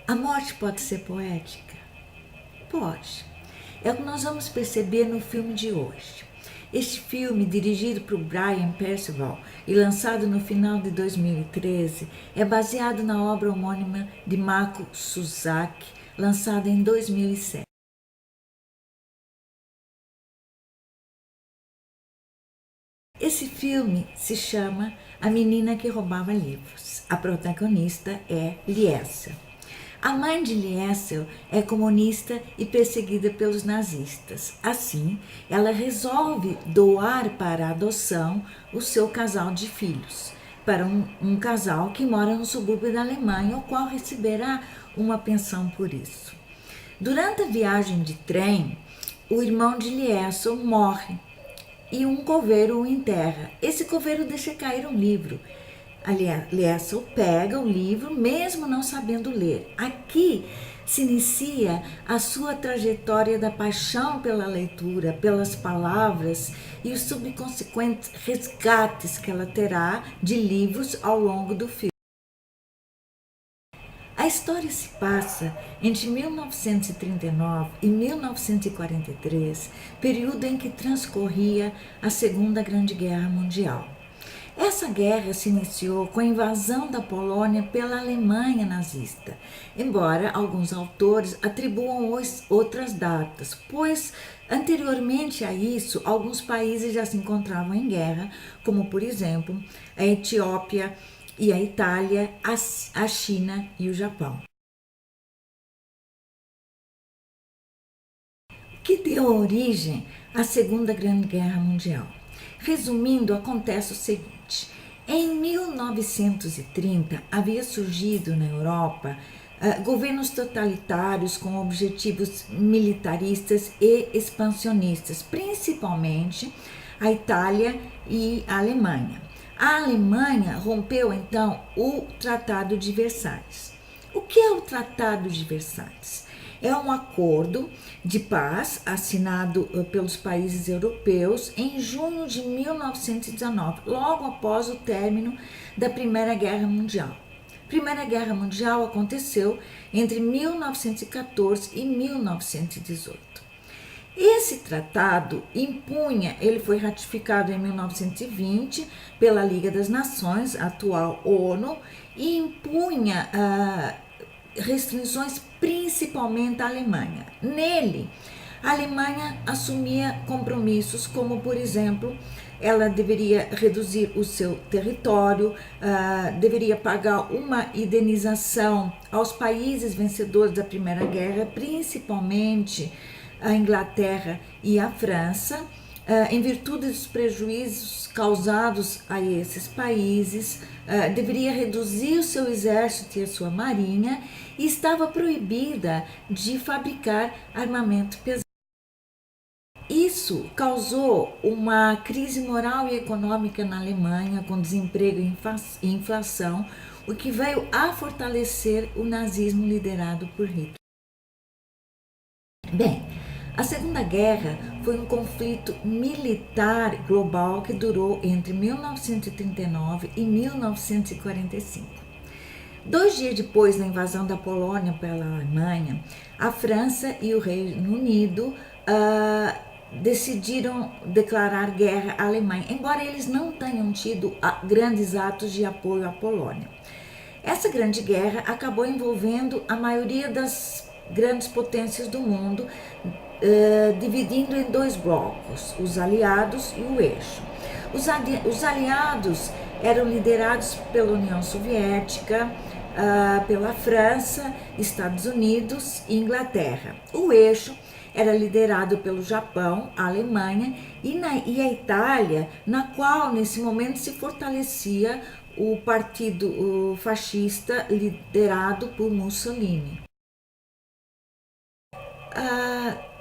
A morte pode ser poética? Pode. É o que nós vamos perceber no filme de hoje. Este filme, dirigido por Brian Percival e lançado no final de 2013, é baseado na obra homônima de Mako Suzaki, lançada em 2007. Esse filme se chama A Menina que Roubava Livros. A protagonista é Liesel. A mãe de Liesel é comunista e perseguida pelos nazistas. Assim, ela resolve doar para a adoção o seu casal de filhos, para um casal que mora no subúrbio da Alemanha, o qual receberá uma pensão por isso. Durante a viagem de trem, o irmão de Liesel morre e um coveiro o enterra. Esse coveiro deixa cair um livro. Liesel pega o livro, mesmo não sabendo ler. Aqui se inicia a sua trajetória da paixão pela leitura, pelas palavras e os subconsequentes resgates que ela terá de livros ao longo do filme. A história se passa entre 1939 e 1943, período em que transcorria a Segunda Grande Guerra Mundial. Essa guerra se iniciou com a invasão da Polônia pela Alemanha nazista, embora alguns autores atribuam outras datas, pois anteriormente a isso, alguns países já se encontravam em guerra, como por exemplo a Etiópia e a Itália, a China e o Japão. O que deu origem à Segunda Grande Guerra Mundial? Resumindo, acontece o seguinte: em 1930 havia surgido na Europa governos totalitários com objetivos militaristas e expansionistas, principalmente a Itália e a Alemanha. A Alemanha rompeu então o Tratado de Versalhes. O que é o Tratado de Versalhes? É um acordo de paz assinado pelos países europeus em junho de 1919, logo após o término da Primeira Guerra Mundial. A Primeira Guerra Mundial aconteceu entre 1914 e 1918. Esse tratado impunha, ele foi ratificado em 1920 pela Liga das Nações, a atual ONU, e impunha restrições principalmente à Alemanha. Nele, a Alemanha assumia compromissos como, por exemplo, ela deveria reduzir o seu território, deveria pagar uma indenização aos países vencedores da Primeira Guerra, principalmente a Inglaterra e a França, em virtude dos prejuízos causados a esses países, deveria reduzir o seu exército e a sua marinha e estava proibida de fabricar armamento pesado. Isso causou uma crise moral e econômica na Alemanha, com desemprego e inflação, o que veio a fortalecer o nazismo liderado por Hitler. Bem, a Segunda Guerra foi um conflito militar global que durou entre 1939 e 1945. 2 dias depois da invasão da Polônia pela Alemanha, a França e o Reino Unido decidiram declarar guerra à Alemanha, embora eles não tenham tido grandes atos de apoio à Polônia. Essa grande guerra acabou envolvendo a maioria das grandes potências do mundo, dividindo em 2 blocos, os aliados e o eixo. Os aliados eram liderados pela União Soviética, pela França, Estados Unidos e Inglaterra. O eixo era liderado pelo Japão, a Alemanha e a Itália, na qual nesse momento se fortalecia o partido fascista liderado por Mussolini.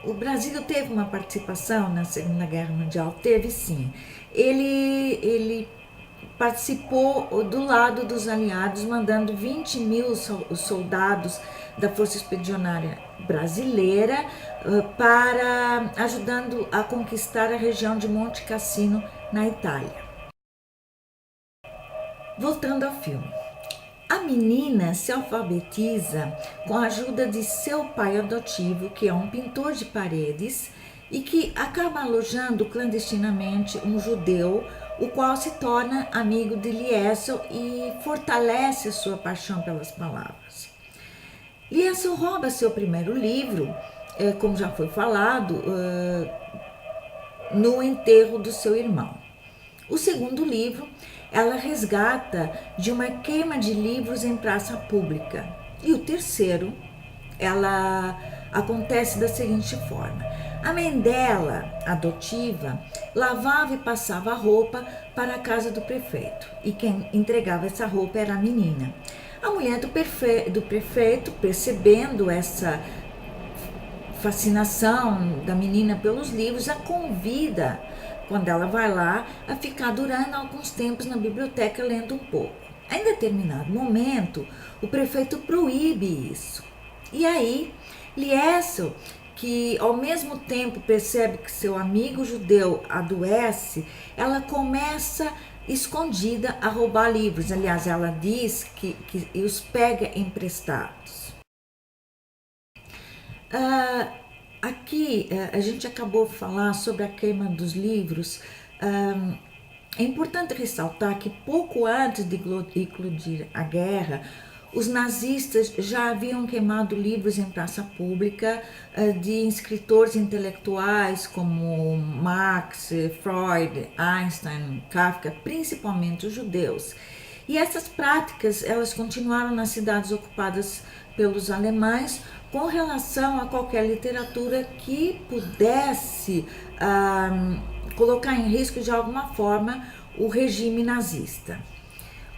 O Brasil teve uma participação na Segunda Guerra Mundial? Teve sim. Ele participou do lado dos aliados, mandando 20 mil soldados da Força Expedicionária Brasileira para ajudando a conquistar a região de Monte Cassino, na Itália. Voltando ao filme. A menina se alfabetiza com a ajuda de seu pai adotivo, que é um pintor de paredes, e que acaba alojando clandestinamente um judeu, o qual se torna amigo de Liesel e fortalece sua paixão pelas palavras. Liesel rouba seu primeiro livro, como já foi falado, no enterro do seu irmão. O segundo livro, ela resgata de uma queima de livros em praça pública. E o terceiro, ela acontece da seguinte forma: a mãe dela, adotiva, lavava e passava a roupa para a casa do prefeito, e quem entregava essa roupa era a menina. A mulher do prefeito, percebendo essa fascinação da menina pelos livros, a convida, quando ela vai lá, a ficar durante alguns tempos na biblioteca lendo um pouco. Em determinado momento, o prefeito proíbe isso. E aí, Liesel, que ao mesmo tempo percebe que seu amigo judeu adoece, ela começa escondida a roubar livros. Aliás, ela diz que os pega emprestados. Aqui a gente acabou de falar sobre a queima dos livros. É importante ressaltar que pouco antes de eclodir a guerra, os nazistas já haviam queimado livros em praça pública de escritores intelectuais como Marx, Freud, Einstein, Kafka, principalmente os judeus. E essas práticas, elas continuaram nas cidades ocupadas pelos alemães com relação a qualquer literatura que pudesse colocar em risco de alguma forma o regime nazista.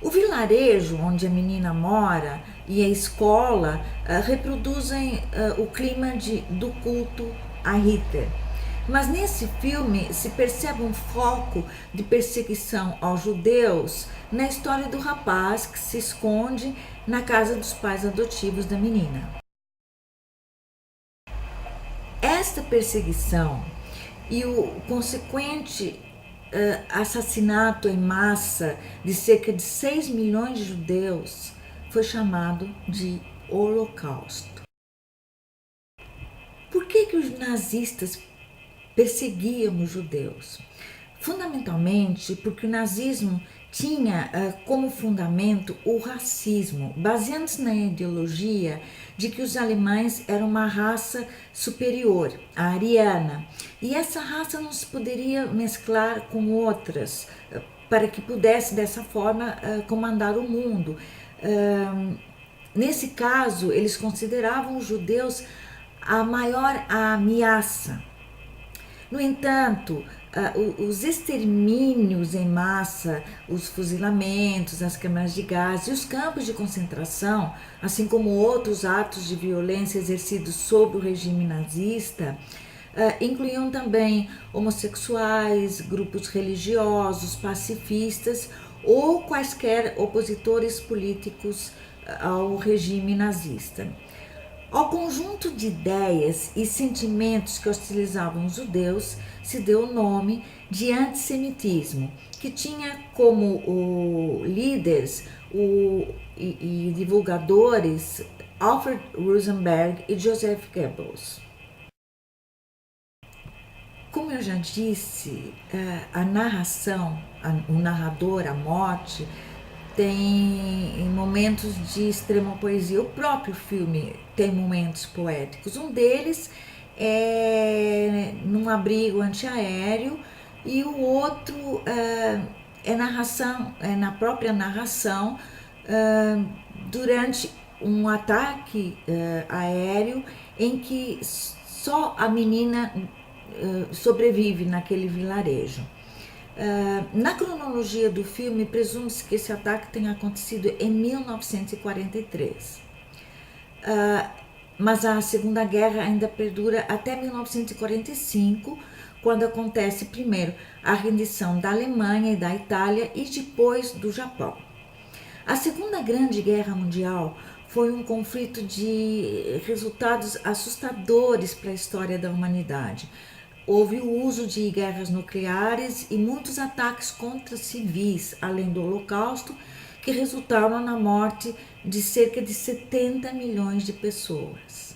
O vilarejo onde a menina mora e a escola reproduzem o clima do culto a Hitler. Mas nesse filme se percebe um foco de perseguição aos judeus na história do rapaz que se esconde na casa dos pais adotivos da menina. Esta perseguição e o consequente assassinato em massa de cerca de 6 milhões de judeus foi chamado de Holocausto. Por que os nazistas perseguiam os judeus? Fundamentalmente porque o nazismo tinha como fundamento o racismo, baseando-se na ideologia de que os alemães eram uma raça superior, a ariana, e essa raça não se poderia mesclar com outras para que pudesse dessa forma comandar o mundo. Nesse caso, eles consideravam os judeus a maior ameaça. No entanto, os extermínios em massa, os fuzilamentos, as câmaras de gás e os campos de concentração, assim como outros atos de violência exercidos sob o regime nazista, incluíam também homossexuais, grupos religiosos, pacifistas ou quaisquer opositores políticos ao regime nazista. Ao conjunto de ideias e sentimentos que hostilizavam os judeus se deu o nome de antissemitismo, que tinha como líderes e divulgadores Alfred Rosenberg e Joseph Goebbels. Como eu já disse, a narração, o narrador, a morte, tem momentos de extrema poesia. O próprio filme tem momentos poéticos. Um deles é num abrigo antiaéreo e o outro é na própria narração durante um ataque aéreo em que só a menina sobrevive naquele vilarejo. Na cronologia do filme, presume-se que esse ataque tenha acontecido em 1943. Mas a Segunda Guerra ainda perdura até 1945, quando acontece primeiro a rendição da Alemanha e da Itália e depois do Japão. A Segunda Grande Guerra Mundial foi um conflito de resultados assustadores para a história da humanidade. Houve o uso de guerras nucleares e muitos ataques contra civis, além do Holocausto, que resultaram na morte de cerca de 70 milhões de pessoas.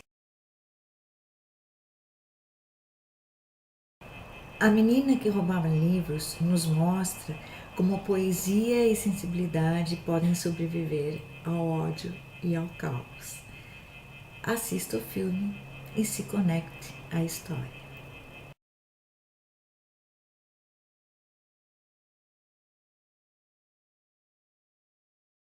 A Menina que Roubava Livros nos mostra como poesia e sensibilidade podem sobreviver ao ódio e ao caos. Assista o filme e se conecte à história.